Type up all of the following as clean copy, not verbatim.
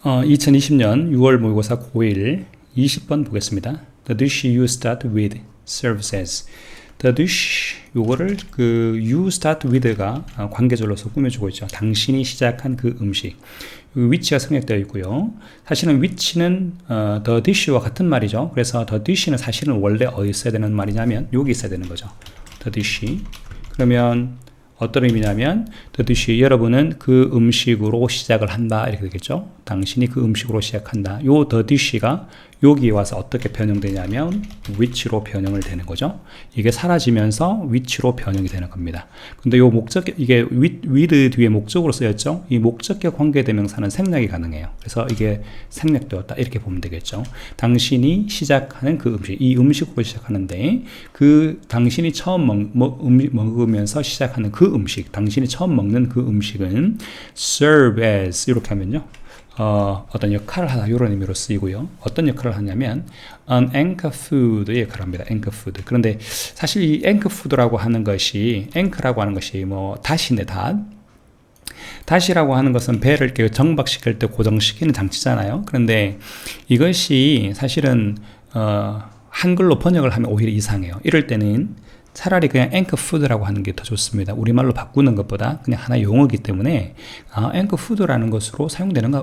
2020년 6월 모의고사 고1 20번 보겠습니다. The dish you start with serves as. The dish, 요거를 you start with가 관계절로서 꾸며주고 있죠. 당신이 시작한 그 음식. which가 생략되어 있고요. 사실은 which는 the dish와 같은 말이죠. 그래서 the dish는 사실은 원래 어디 있어야 되는 말이냐면 여기 있어야 되는 거죠. the dish. 그러면 어떤 의미냐면 the dish, 여러분은 그 음식으로 시작을 한다 이렇게 되겠죠. 당신이 그 음식으로 시작한다. 요 the dish가 여기 와서 어떻게 변형되냐면 which로 변형을 되는 거죠. 이게 사라지면서 which로 변형이 되는 겁니다. 근데 요 목적, 이게 with 뒤에 목적으로 쓰였죠. 이 목적격 관계대명사는 생략이 가능해요. 그래서 이게 생략되었다 이렇게 보면 되겠죠. 당신이 시작하는 그 음식, 이 음식으로 시작하는데 그 당신이 처음 먹으면서 시작하는 그 음식, 당신이 처음 먹는 그 음식은 serve as 이렇게 하면요. 어떤 역할을 하다 이런 의미로 쓰이고요. 어떤 역할을 하냐면 an anchor food의 역할을 합니다. anchor food. 그런데 사실 이 anchor food라고 하는 것이 anchor라고 하는 것이 뭐 닷인데 닷이라고 하는 것은 배를 이렇게 정박시킬 때 고정시키는 장치잖아요. 그런데 이것이 사실은 한글로 번역을 하면 오히려 이상해요. 이럴 때는 차라리 그냥 앵커 푸드라고 하는 게 더 좋습니다. 우리말로 바꾸는 것보다 그냥 하나의 용어이기 때문에 앵커 푸드라는 것으로 사용되는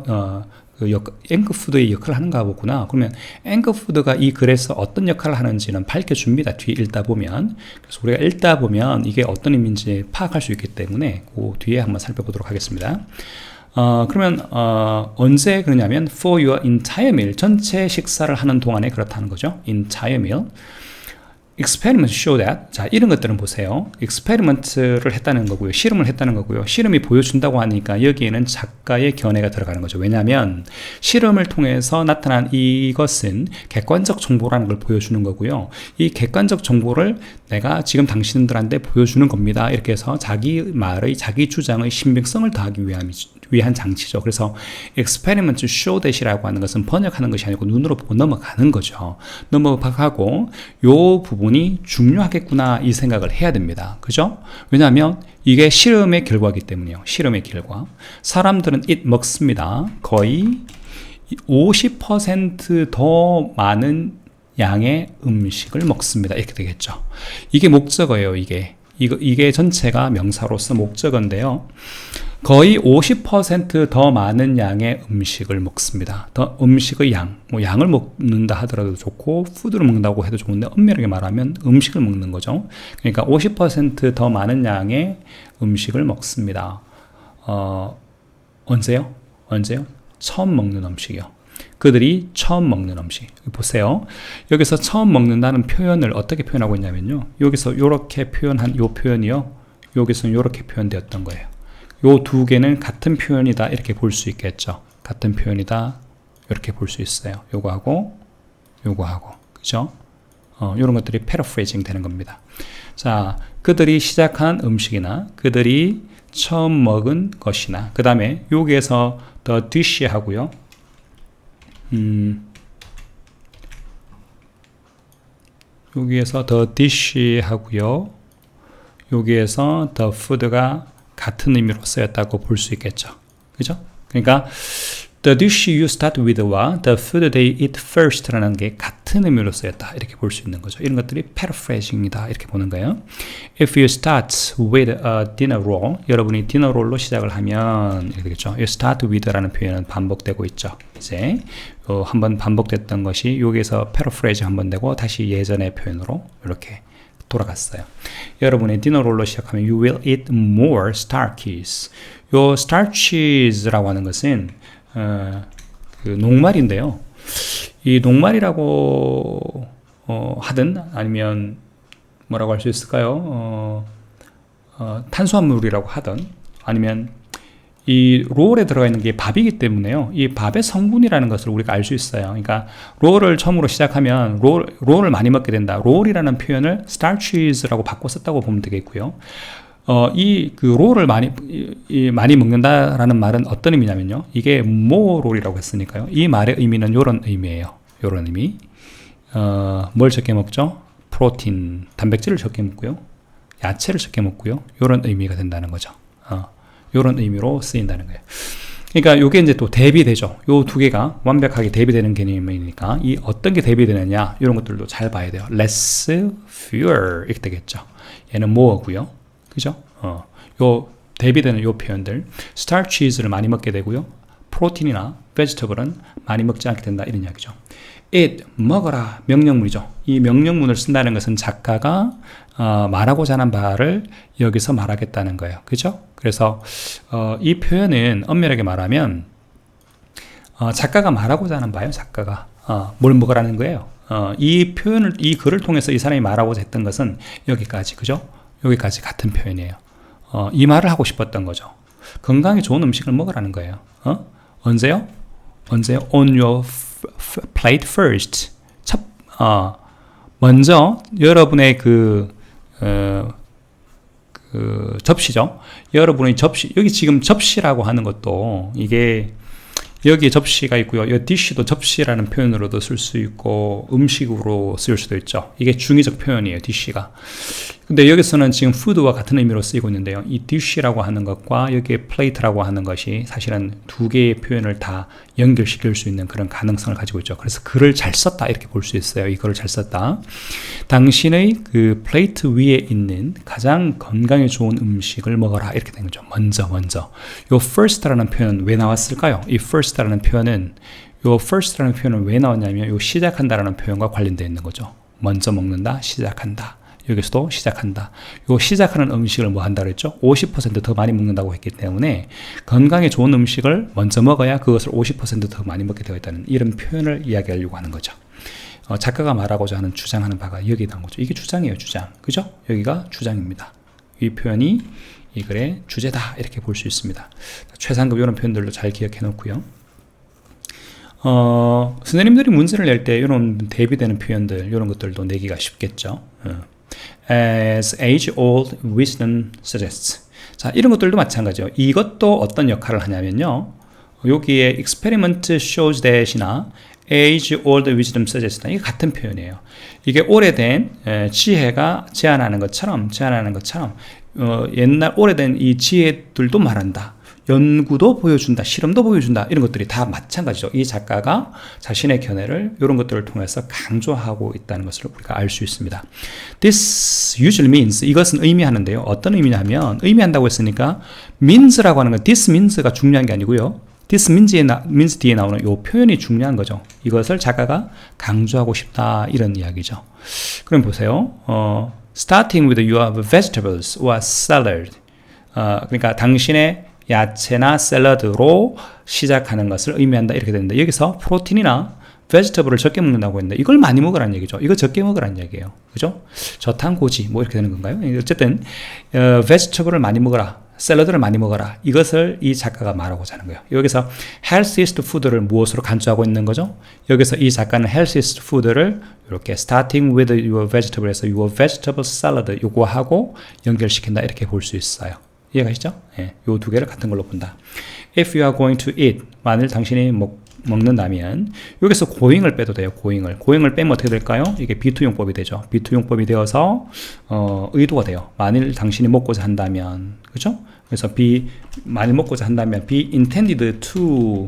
앵커 푸드의 역할을 하는가 보구나. 그러면 앵커 푸드가 이 글에서 어떤 역할을 하는지는 밝혀줍니다. 뒤에 읽다 보면. 그래서 우리가 읽다 보면 이게 어떤 의미인지 파악할 수 있기 때문에 그 뒤에 한번 살펴보도록 하겠습니다. 그러면 언제 그러냐면 for your entire meal, 전체 식사를 하는 동안에 그렇다는 거죠. entire meal. experiment show that. 자, 이런 것들은 보세요. experiment를 했다는 거고요. 실험을 했다는 거고요. 실험이 보여준다고 하니까 여기에는 작가의 견해가 들어가는 거죠. 왜냐하면 실험을 통해서 나타난 이것은 객관적 정보라는 걸 보여주는 거고요. 이 객관적 정보를 내가 지금 당신들한테 보여주는 겁니다. 이렇게 해서 자기 말의, 자기 주장의 신빙성을 더하기 위한 장치죠. 그래서 experiment show that이라고 하는 것은 번역하는 것이 아니고 눈으로 보고 넘어가는 거죠. 넘어가고 요 부분이 중요하겠구나 이 생각을 해야 됩니다. 그죠? 왜냐하면 이게 실험의 결과이기 때문이에요. 실험의 결과. 사람들은 먹습니다. 거의 50% 더 많은 양의 음식을 먹습니다. 이렇게 되겠죠. 이게 목적어예요. 이게 전체가 명사로서 목적어인데요. 거의 50% 더 많은 양의 음식을 먹습니다. 더 음식의 양, 뭐 양을 먹는다 하더라도 좋고 푸드를 먹는다고 해도 좋은데 엄밀하게 말하면 음식을 먹는 거죠. 그러니까 50% 많은 양의 음식을 먹습니다. 언제요? 처음 먹는 음식이요. 그들이 처음 먹는 음식. 보세요. 여기서 처음 먹는다는 표현을 어떻게 표현하고 있냐면요. 여기서 이렇게 표현한 이 표현이요. 여기서는 이렇게 표현되었던 거예요. 요 두 개는 같은 표현이다 이렇게 볼 수 있겠죠. 같은 표현이다 이렇게 볼 수 있어요. 요거하고 그죠? 이런 것들이 패러프레이징 되는 겁니다. 자, 그들이 시작한 음식이나 그들이 처음 먹은 것이나 그 다음에 여기에서 the dish 하고요. 여기에서 the dish 하고요. 여기에서 the food가 같은 의미로 쓰였다고 볼 수 있겠죠. 그죠? 그러니까 the dish you start with와 the food they eat first라는 게 같은 의미로 쓰였다. 이렇게 볼 수 있는 거죠. 이런 것들이 paraphrasing이다. 이렇게 보는 거예요. If you start with a dinner roll, 여러분이 디너 롤로 시작을 하면 이렇게 되겠죠. You start with라는 표현은 반복되고 있죠. 이제 한번 반복됐던 것이 여기에서 paraphrase 한번 되고 다시 예전의 표현으로 이렇게 돌아갔어요. 여러분의 디너롤로 시작하면 you will eat more starches. 요 starches라고 하는 것은 그 녹말인데요. 이 녹말이라고 하든 아니면 뭐라고 할 수 있을까요? 탄수화물이라고 하든 아니면 이 롤에 들어가 있는 게 밥이기 때문에요. 이 밥의 성분이라는 것을 우리가 알 수 있어요. 그러니까 롤을 처음으로 시작하면 롤을 많이 먹게 된다. 롤이라는 표현을 starches라고 바꿔 썼다고 보면 되겠고요. 그 롤을 많이 먹는다라는 말은 어떤 의미냐면요. 이게 롤이라고 했으니까요. 이 말의 의미는 이런 의미예요. 이런 의미. 뭘 적게 먹죠? 프로틴, 단백질을 적게 먹고요. 야채를 적게 먹고요. 이런 의미가 된다는 거죠. 이런 의미로 쓰인다는 거예요. 그러니까 요게 이제 또 대비되죠. 요 두 개가 완벽하게 대비되는 개념이니까 이 어떤 게 대비되느냐 이런 것들도 잘 봐야 돼요. less, fewer 이렇게 되겠죠. 얘는 more고요. 그죠? 요 대비되는 요 표현들 starches를 많이 먹게 되고요. 프로틴이나 vegetable은 많이 먹지 않게 된다 이런 이야기죠. eat, 먹어라 명령문이죠. 이 명령문을 쓴다는 것은 작가가 말하고자 하는 바를 여기서 말하겠다는 거예요. 그죠? 그래서 이 표현은 엄밀하게 말하면 작가가 말하고자 하는 바예요. 작가가 뭘 먹으라는 거예요. 이 표현을 이 글을 통해서 이 사람이 말하고자 했던 것은 여기까지 그죠? 여기까지 같은 표현이에요. 이 말을 하고 싶었던 거죠. 건강에 좋은 음식을 먹으라는 거예요. 언제요? On your plate first. 먼저 여러분의 그 접시죠. 여러분의 접시, 여기 지금 접시라고 하는 것도 이게 여기에 접시가 있고요. 이 dish도 접시라는 표현으로도 쓸 수 있고 음식으로 쓰일 수도 있죠. 이게 중의적 표현이에요. dish가. 근데 여기서는 지금 food와 같은 의미로 쓰이고 있는데요. 이 dish라고 하는 것과 여기에 plate라고 하는 것이 사실은 두 개의 표현을 다 연결시킬 수 있는 그런 가능성을 가지고 있죠. 그래서 글을 잘 썼다 이렇게 볼 수 있어요. 이 글을 잘 썼다. 당신의 그 플레이트 위에 있는 가장 건강에 좋은 음식을 먹어라 이렇게 된 거죠. 먼저. 요 first라는 표현은 왜 나왔을까요? 이 first라는 표현은 왜 나왔냐면 요 시작한다라는 표현과 관련되어 있는 거죠. 먼저 먹는다, 시작한다. 여기서도 시작한다. 요 시작하는 음식을 뭐 한다 그랬죠? 50% 더 많이 먹는다고 했기 때문에 건강에 좋은 음식을 먼저 먹어야 그것을 50% 더 많이 먹게 되어 있다는 이런 표현을 이야기하려고 하는 거죠. 작가가 말하고자 하는 주장하는 바가 여기에 나온 거죠. 이게 주장이에요, 주장. 그죠? 여기가 주장입니다. 이 표현이 이 글의 주제다 이렇게 볼 수 있습니다. 최상급 이런 표현들도 잘 기억해 놓고요. 선생님들이 문제를 낼 때 이런 대비되는 표현들 이런 것들도 내기가 쉽겠죠. As age-old wisdom suggests. 자, 이런 것들도 마찬가지죠. 이것도 어떤 역할을 하냐면요. 여기에 experiment shows that이나 age-old wisdom suggests. 이게 같은 표현이에요. 이게 오래된 지혜가 제안하는 것처럼 옛날 오래된 이 지혜들도 말한다. 연구도 보여준다, 실험도 보여준다 이런 것들이 다 마찬가지죠. 이 작가가 자신의 견해를 이런 것들을 통해서 강조하고 있다는 것을 우리가 알 수 있습니다. This usually means 이것은 의미하는데요. 어떤 의미냐면 의미한다고 했으니까 means라고 하는 건 this means가 중요한 게 아니고요. This means 뒤에 나오는 이 표현이 중요한 거죠. 이것을 작가가 강조하고 싶다 이런 이야기죠. 그럼 보세요. Starting with your vegetables or salad. 그러니까 당신의 야채나 샐러드로 시작하는 것을 의미한다 이렇게 되는데 여기서 프로틴이나 베지터블을 적게 먹는다고 했는데 이걸 많이 먹으라는 얘기죠. 이거 적게 먹으라는 얘기예요. 그죠? 저탄고지 뭐 이렇게 되는 건가요? 어쨌든 베지터블을 많이 먹어라. 샐러드를 많이 먹어라. 이것을 이 작가가 말하고자 하는 거예요. 여기서 healthiest food를 무엇으로 간주하고 있는 거죠? 여기서 이 작가는 healthiest food를 이렇게 starting with your vegetable에서 your vegetable salad 요거하고 연결시킨다 이렇게 볼 수 있어요. 이해가시죠? 예, 요 두 개를 같은 걸로 본다. If you are going to eat, 만일 당신이 먹는다면 여기서 going을 빼도 돼요. going을 빼면 어떻게 될까요? 이게 be-to-용법이 되죠. be-to-용법이 되어서 의도가 돼요. 만일 당신이 먹고자 한다면, 그렇죠? 그래서 만일 먹고자 한다면 be intended to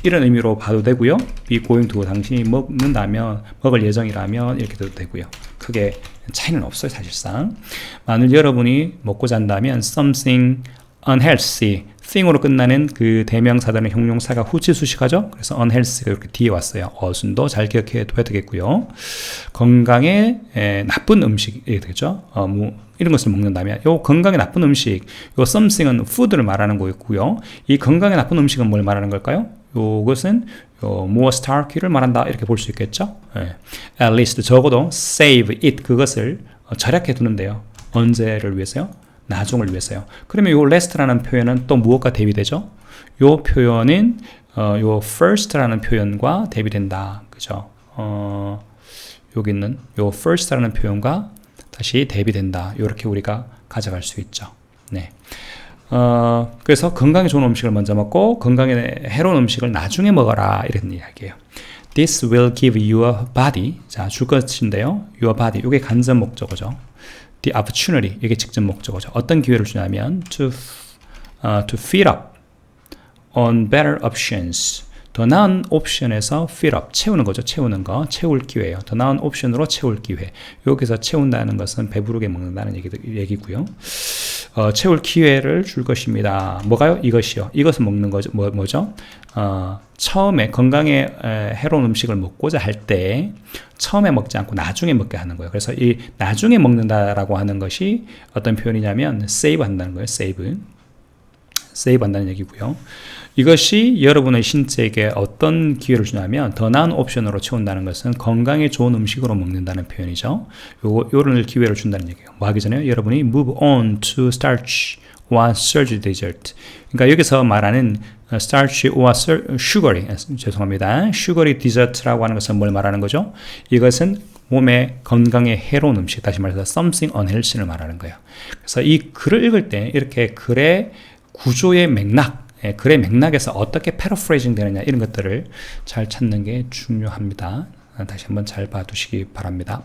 이런 의미로 봐도 되고요. be going to 당신이 먹는다면 먹을 예정이라면 이렇게 돼도 되고요. 크게 차이는 없어요, 사실상. 만일 여러분이 먹고자 한다면 something unhealthy, thing으로 끝나는 그 대명사들은 형용사가 후치수식하죠. 그래서 unhealthy가 이렇게 뒤에 왔어요. 어순도 잘 기억해 둬야 되겠고요. 건강에 나쁜 음식이 되겠죠. 이런 것을 먹는다면 요 건강에 나쁜 음식, 요 something은 food를 말하는 거였고요. 이 건강에 나쁜 음식은 뭘 말하는 걸까요? 요것은 more starkey를 말한다 이렇게 볼 수 있겠죠. At least 적어도 save it 그것을 절약해 두는데요. 언제를 위해서요? 나중을 위해서요. 그러면 요 last라는 표현은 또 무엇과 대비되죠? 요 표현은 요 first라는 표현과 대비된다. 그죠? 여기 있는 요 first라는 표현과 다시 대비된다. 이렇게 우리가 가져갈 수 있죠. 네. 그래서 건강에 좋은 음식을 먼저 먹고 건강에 해로운 음식을 나중에 먹어라 이런 이야기예요. This will give your body, 자, 줄 것인데요. Your body, 이게 간접 목적어죠. The opportunity, 이게 직접 목적어죠. 어떤 기회를 주냐면 to fill up on better options. 더 나은 옵션에서 fill up, 채우는 거죠. 채우는 거, 채울 기회예요. 더 나은 옵션으로 채울 기회. 여기서 채운다는 것은 배부르게 먹는다는 얘기고요. 채울 기회를 줄 것입니다. 뭐가요? 이것이요. 이것을 먹는 거죠. 뭐죠? 처음에 건강에 해로운 음식을 먹고자 할 때 처음에 먹지 않고 나중에 먹게 하는 거예요. 그래서 이 나중에 먹는다라고 하는 것이 어떤 표현이냐면 save 한다는 거예요. save 한다는 얘기고요. 이것이 여러분의 신체에게 어떤 기회를 주냐면 더 나은 옵션으로 채운다는 것은 건강에 좋은 음식으로 먹는다는 표현이죠. 요런 기회를 준다는 얘기예요. 뭐 하기 전에 여러분이 move on to starch or surge dessert. 그러니까 여기서 말하는 starch or sugary, 죄송합니다. sugary dessert라고 하는 것은 뭘 말하는 거죠? 이것은 몸에 건강에 해로운 음식, 다시 말해서 something unhealthy를 말하는 거예요. 그래서 이 글을 읽을 때 이렇게 글의 구조의 맥락, 글의 맥락에서 어떻게 패러프레이징 되느냐 이런 것들을 잘 찾는 게 중요합니다. 다시 한번 잘 봐두시기 바랍니다.